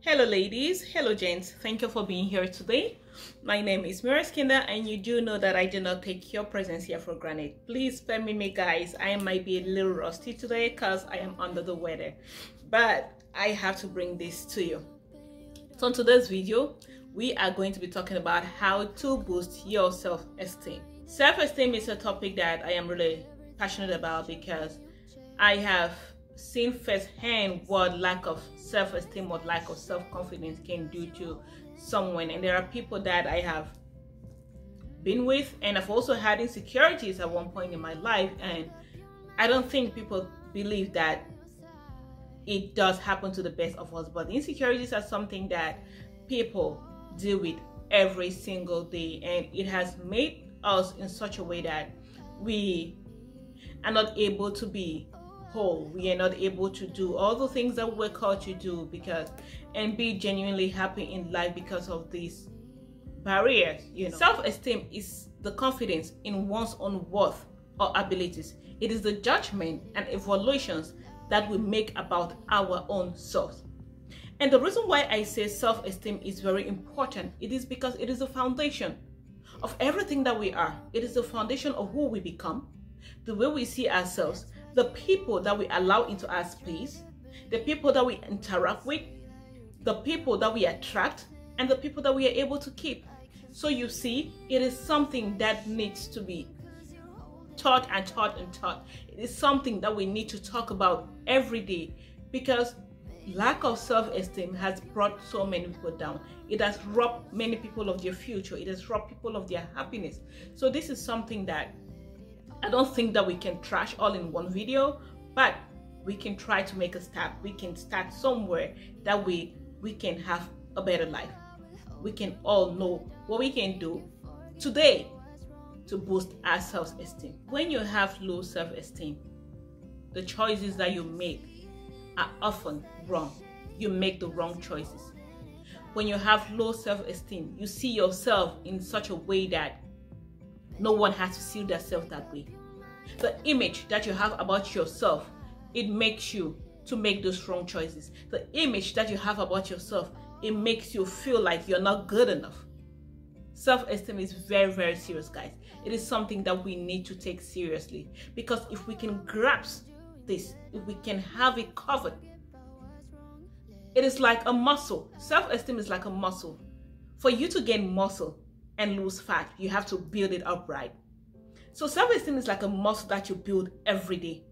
Hello ladies, hello gents, thank you for being here today. My name is Miraskinder and you do know that I do not take your presence here for granted. Please spare me guys, I might be a little rusty today because I am under the weather, but I have to bring this to you. So in today's video, we are going to be talking about how to boost your self-esteem. Self-esteem is a topic that I am really passionate about because I have seen firsthand what lack of self-esteem, what lack of self-confidence can do to someone. And there are people that I have been with, and I've also had insecurities at one point in my life, and I don't think people believe that it does happen to the best of us. But insecurities are something that people deal with every single day, and it has made us in such a way that we are not able to be whole. We are not able to do all the things that we're called to do and be genuinely happy in life because of these barriers. Self-esteem is the confidence in one's own worth or abilities. It is the judgment and evaluations that we make about our own selves. And the reason why I say self-esteem is very important, it is because it is the foundation of everything that we are. It is the foundation of who we become, the way we see ourselves, the people that we allow into our space, the people that we interact with, the people that we attract, and the people that we are able to keep. So you see, it is something that needs to be taught and taught and taught. It is something that we need to talk about every day, because lack of self-esteem has brought so many people down. It has robbed many people of their future. It has robbed people of their happiness. So this is something that I don't think that we can trash all in one video, but we can try to make a start. We can start somewhere that we can have a better life. We can all know what we can do today to boost our self-esteem. When you have low self-esteem, the choices that you make are often wrong. You make the wrong choices. When you have low self-esteem, you see yourself in such a way that no one has to see themselves that way. The image that you have about yourself, it makes you to make those wrong choices. The image that you have about yourself, it makes you feel like you're not good enough. Self-esteem is very, very serious, guys. It is something that we need to take seriously, because if we can grasp this, if we can have it covered, it is like a muscle. Self-esteem is like a muscle. For you to gain muscle and lose fat, you have to build it up, right? So self-esteem is like a muscle that you build every day,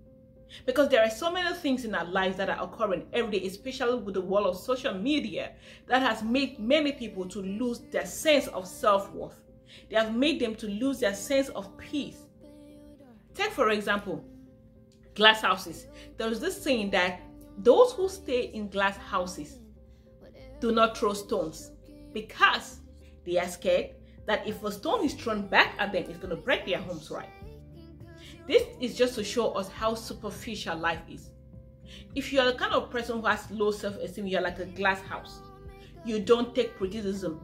because there are so many things in our lives that are occurring every day, especially with the world of social media, that has made many people to lose their sense of self-worth. They have made them to lose their sense of peace. Take for example, glass houses. There is this saying that those who stay in glass houses do not throw stones, because they are scared that if a stone is thrown back at them, it's going to break their homes, right? This is just to show us how superficial life is. If you are the kind of person who has low self-esteem, you're like a glass house. You don't take criticism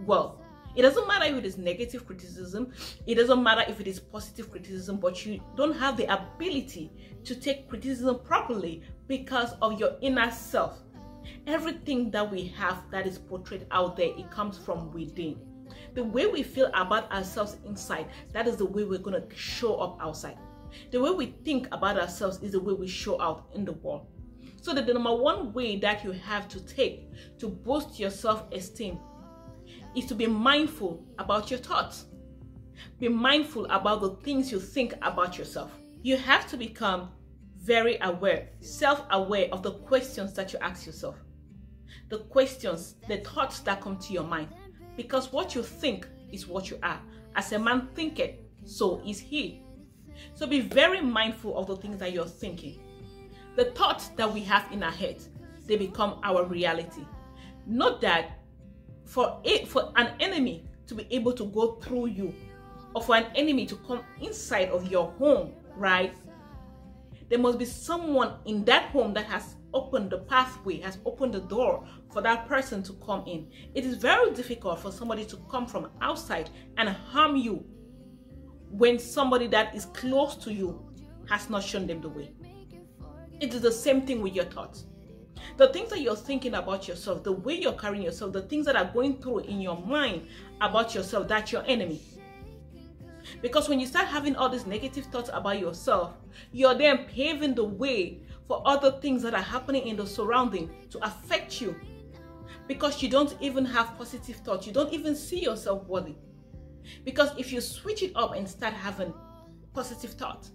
well. It doesn't matter if it is negative criticism, it doesn't matter if it is positive criticism, but you don't have the ability to take criticism properly because of your inner self. Everything that we have that is portrayed out there, it comes from within. The way we feel about ourselves inside, that is the way we're going to show up outside. The way we think about ourselves is the way we show out in the world. So the number one way that you have to take to boost your self-esteem is to be mindful about your thoughts. Be mindful about the things you think about yourself. You have to become very aware, self-aware of the questions that you ask yourself. The questions, the thoughts that come to your mind. Because what you think is what you are. As a man thinketh, so is he. So be very mindful of the things that you're thinking. The thoughts that we have in our heads, they become our reality. Note that for an enemy to be able to go through you, or for an enemy to come inside of your home, right? There must be someone in that home that has opened the pathway, has opened the door for that person to come in. It is very difficult for somebody to come from outside and harm you when somebody that is close to you has not shown them the way. It is the same thing with your thoughts. The things that you're thinking about yourself, the way you're carrying yourself, the things that are going through in your mind about yourself, that's your enemy. Because when you start having all these negative thoughts about yourself, you're then paving the way for other things that are happening in the surrounding to affect you. Because you don't even have positive thoughts. You don't even see yourself worthy. Because if you switch it up and start having positive thoughts,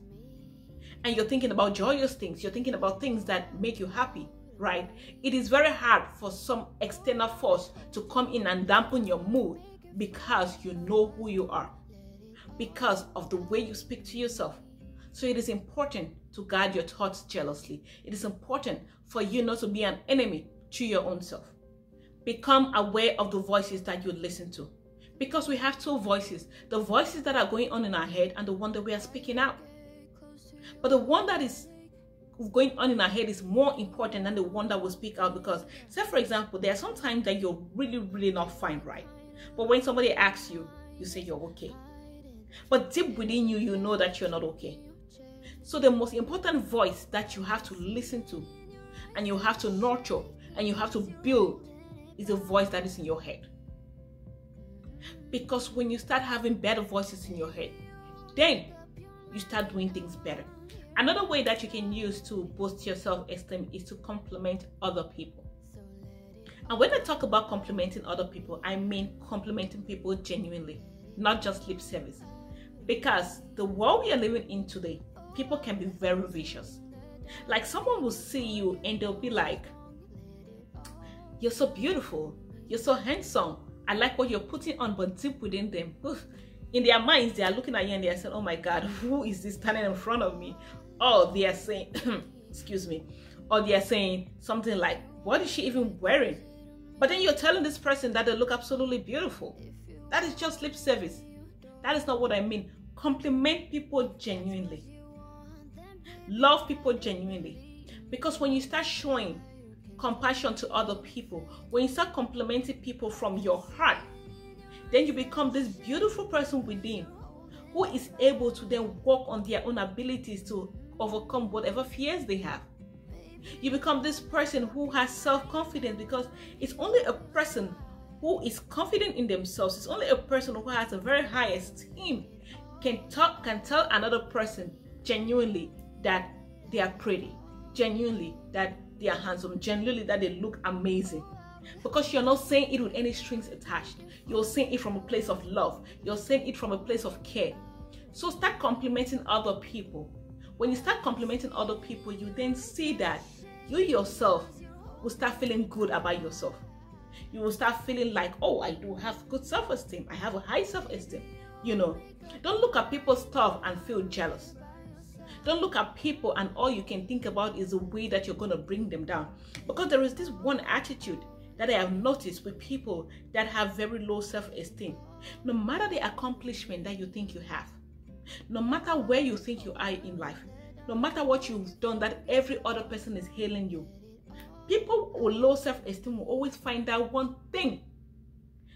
and you're thinking about joyous things, you're thinking about things that make you happy, right? It is very hard for some external force to come in and dampen your mood, because you know who you are, because of the way you speak to yourself. So it is important to guard your thoughts jealously. It is important for you not to be an enemy to your own self. Become aware of the voices that you listen to, because we have two voices: the voices that are going on in our head and the one that we are speaking out. But the one that is going on in our head is more important than the one that will speak out. Because, say for example, there are some times that you're really not fine, right? But when somebody asks you, you say you're okay. But deep within you, you know that you're not okay. So the most important voice that you have to listen to, and you have to nurture, and you have to build, is a voice that is in your head. Because when you start having better voices in your head, then you start doing things better. Another way that you can use to boost your self-esteem is to compliment other people. And when I talk about complimenting other people, I mean complimenting people genuinely, not just lip service. Because the world we are living in today, people can be very vicious. Like, someone will see you and they'll be like, "You're so beautiful, you're so handsome, I like what you're putting on," but deep within them, in their minds, they are looking at you and they are saying, "Oh my God, who is this standing in front of me?" Or they are saying, excuse me, or they are saying something like, "What is she even wearing?" But then you're telling this person that they look absolutely beautiful. That is just lip service. That is not what I mean. Compliment people genuinely. Love people genuinely. Because when you start showing compassion to other people, when you start complimenting people from your heart, then you become this beautiful person within, who is able to then work on their own abilities to overcome whatever fears they have. You become this person who has self-confidence, because it's only a person who is confident in themselves, it's only a person who has a very high esteem can tell another person genuinely that they are pretty, genuinely that they are handsome, genuinely that they look amazing. Because you're not saying it with any strings attached. You're saying it from a place of love. You're saying it from a place of care. So start complimenting other people. When you start complimenting other people, you then see that you yourself will start feeling good about yourself. You will start feeling like, "Oh, I do have good self-esteem. I have a high self-esteem." You know, don't look at people's stuff and feel jealous. Don't look at people and all you can think about is the way that you're going to bring them down. Because there is this one attitude that I have noticed with people that have very low self-esteem. No matter the accomplishment that you think you have, no matter where you think you are in life, no matter what you've done that every other person is hailing you, people with low self-esteem will always find that one thing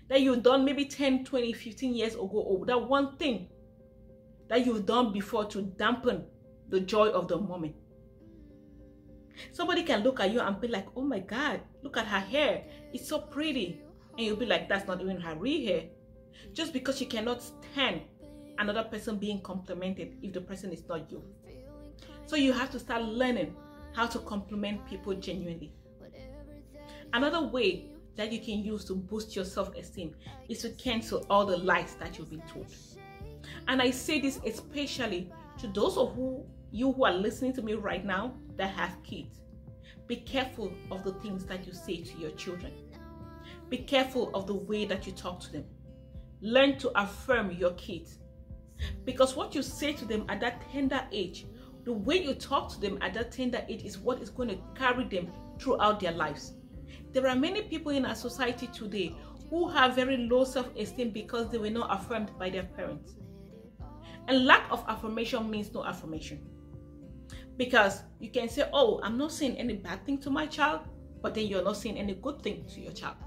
that you've done maybe 10, 20, 15 years ago, or that one thing that you've done before to dampen the joy of the moment. Somebody can look at you and be like, "Oh my God, look at her hair. It's so pretty." And you'll be like, "That's not even her real hair." Just because you cannot stand another person being complimented if the person is not you. So you have to start learning how to compliment people genuinely. Another way that you can use to boost your self-esteem is to cancel all the lies that you've been told. And I say this especially to those of you who are listening to me right now that have kids. Be careful of the things that you say to your children. Be careful of the way that you talk to them. Learn to affirm your kids. Because what you say to them at that tender age, the way you talk to them at that tender age, is what is going to carry them throughout their lives. There are many people in our society today who have very low self-esteem because they were not affirmed by their parents. And lack of affirmation means no affirmation. Because you can say, "Oh, I'm not saying any bad thing to my child," but then you're not saying any good thing to your child.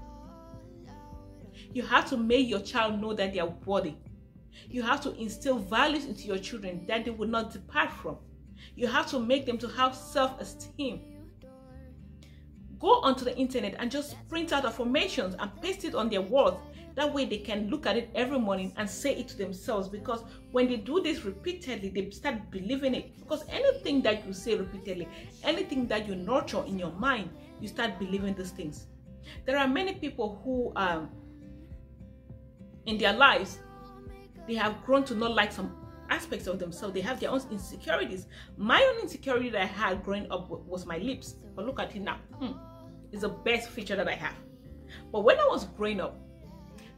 You have to make your child know that they are worthy. You have to instill values into your children that they will not depart from. You have to make them to have self-esteem. go onto the internet and just print out affirmations and paste it on their walls. That way they can look at it every morning and say it to themselves, because when they do this repeatedly, they start believing it. Because anything that you say repeatedly, anything that you nurture in your mind, you start believing these things. There are many people who in their lives, they have grown to not like some aspects of themselves. They have their own insecurities. My own insecurity that I had growing up was my lips. But look at it now. It's the best feature that I have. But when I was growing up,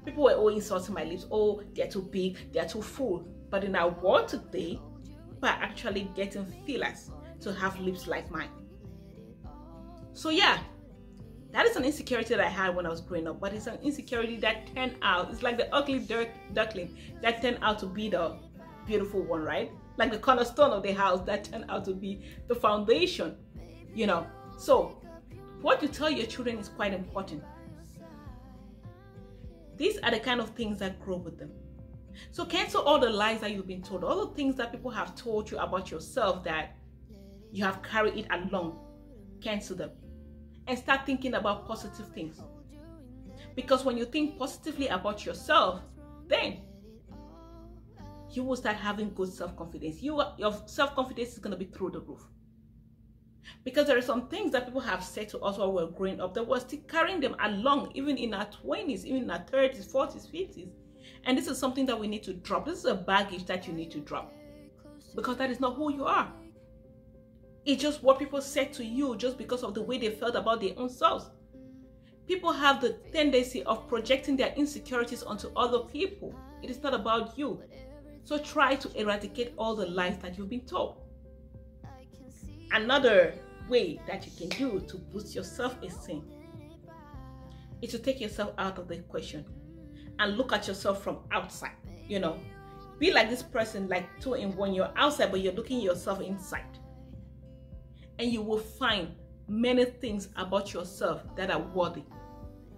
people were always insulting my lips. Oh, they're too big, they're too full. But in our world today, people are actually getting feelers to have lips like mine. So yeah, that is an insecurity that I had when I was growing up. But it's an insecurity that turned out, it's like the ugly duckling that turned out to be the beautiful one, right? Like the cornerstone of the house that turned out to be the foundation, you know. So what you tell your children is quite important. These are the kind of things that grow with them. So cancel all the lies that you've been told, all the things that people have told you about yourself that you have carried it along. Cancel them and start thinking about positive things. Because when you think positively about yourself, then you will start having good self-confidence. Your self-confidence is going to be through the roof. Because there are some things that people have said to us while we're growing up that we're still carrying them along, even in our 20s, even in our 30s, 40s, 50s. And this is something that we need to drop. This is a baggage that you need to drop. Because that is not who you are. It's just what people said to you just because of the way they felt about their own selves. People have the tendency of projecting their insecurities onto other people. It is not about you. So try to eradicate all the lies that you've been told. Another way that you can do to boost your self-esteem is to take yourself out of the equation and look at yourself from outside. You know, be like this person, like 2 in 1. You're outside, but you're looking yourself inside. And you will find many things about yourself that are worthy.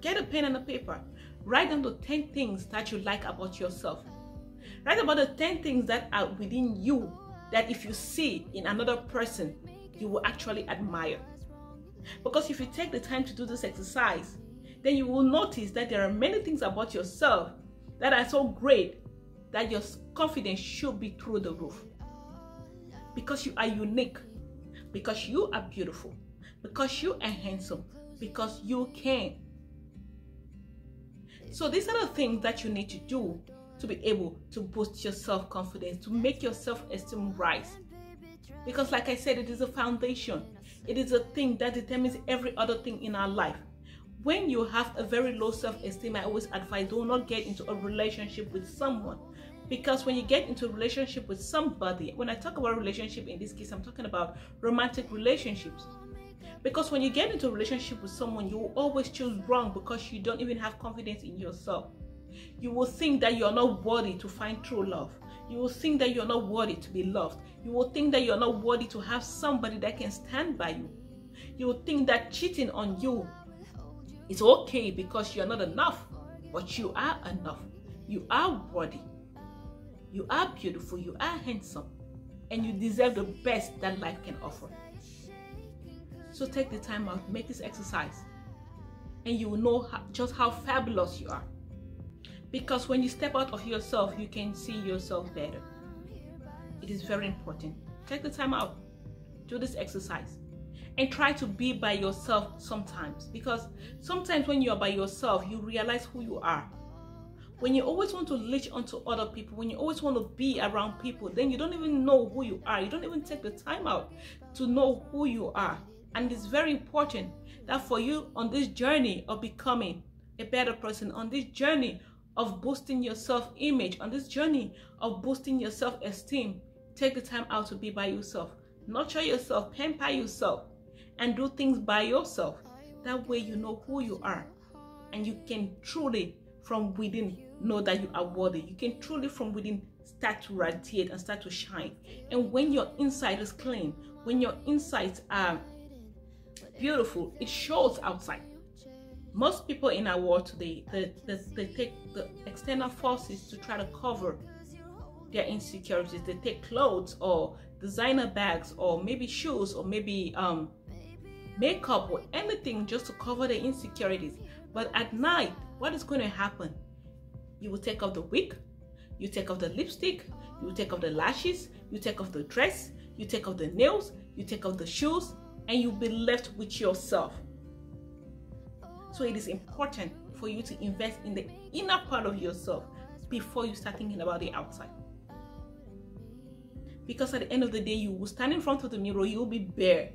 Get a pen and a paper. Write down the 10 things that you like about yourself. Write about the 10 things that are within you that if you see in another person, you will actually admire. Because if you take the time to do this exercise, then you will notice that there are many things about yourself that are so great that your confidence should be through the roof. Because you are unique. Because you are beautiful. Because you are handsome. Because you can. So these are the things that you need to do to be able to boost your self-confidence, to make your self-esteem rise. Because like I said, it is a foundation. It is a thing that determines every other thing in our life. When you have a very low self-esteem, I always advise, do not get into a relationship with someone. Because when you get into a relationship with somebody, when I talk about relationship in this case, I'm talking about romantic relationships. Because when you get into a relationship with someone, you will always choose wrong because you don't even have confidence in yourself. You will think that you're not worthy to find true love. You will think that you're not worthy to be loved. You will think that you're not worthy to have somebody that can stand by you. You will think that cheating on you is okay because you're not enough. But you are enough. You are worthy. You are beautiful. You are handsome. And you deserve the best that life can offer. So take the time out, make this exercise, and you will know just how fabulous you are. Because when you step out of yourself, you can see yourself better. It is very important. Take the time out, do this exercise, and try to be by yourself sometimes. Because sometimes when you are by yourself, you realize who you are. When you always want to latch onto other people, when you always want to be around people, then you don't even know who you are. You don't even take the time out to know who you are. And it's very important that for you on this journey of becoming a better person, on this journey of boosting your self-image, on this journey of boosting your self-esteem, take the time out to be by yourself. Nurture yourself, pamper yourself, and do things by yourself. That way you know who you are. And you can truly, from within, know that you are worthy. You can truly, from within, start to radiate and start to shine. And when your inside is clean, when your insides are beautiful, it shows outside. Most people in our world today, they take the external forces to try to cover their insecurities. They take clothes or designer bags or maybe shoes or maybe makeup or anything just to cover the insecurities. But at night, what is going to happen? You will take off the wig, you take off the lipstick, you take off the lashes, you take off the dress, you take off the nails, you take off the shoes, and you'll be left with yourself. So it is important for you to invest in the inner part of yourself before you start thinking about the outside. Because at the end of the day, you will stand in front of the mirror, you will be bare,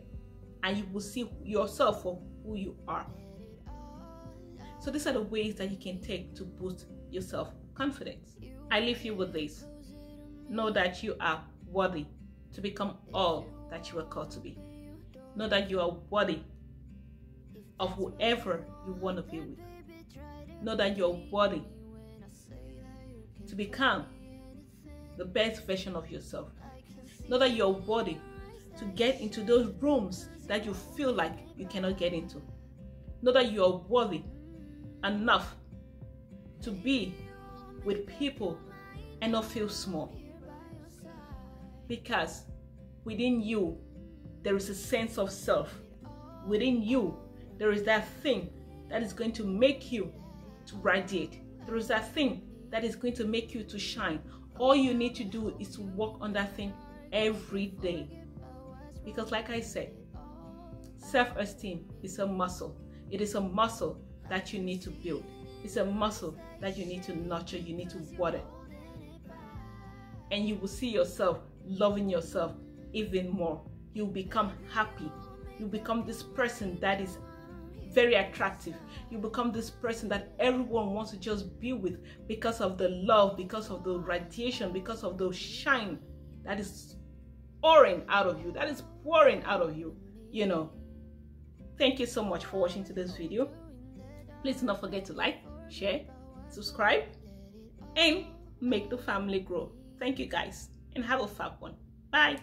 and you will see yourself for who you are. So these are the ways that you can take to boost your self-confidence. I leave you with this. Know that you are worthy to become all that you are called to be. Know that you are worthy of whoever you want to be with. Know that you're worthy to become the best version of yourself. Know that you're worthy to get into those rooms that you feel like you cannot get into. Know that you're worthy enough to be with people and not feel small. Because within you, there is a sense of self. Within you, there is that thing that is going to make you to radiate. There is that thing that is going to make you to shine. All you need to do is to work on that thing every day. Because like I said, self-esteem is a muscle. It is a muscle that you need to build. It's a muscle that you need to nurture, you need to water. And you will see yourself loving yourself even more. You'll become happy. You become this person that is very attractive. You become this person that everyone wants to just be with because of the love, because of the radiation, because of the shine that is pouring out of you, that is pouring out of you, you know. Thank you so much for watching today's video. Please do not forget to like, share, subscribe, and make the family grow. Thank you guys, and have a fab one. Bye.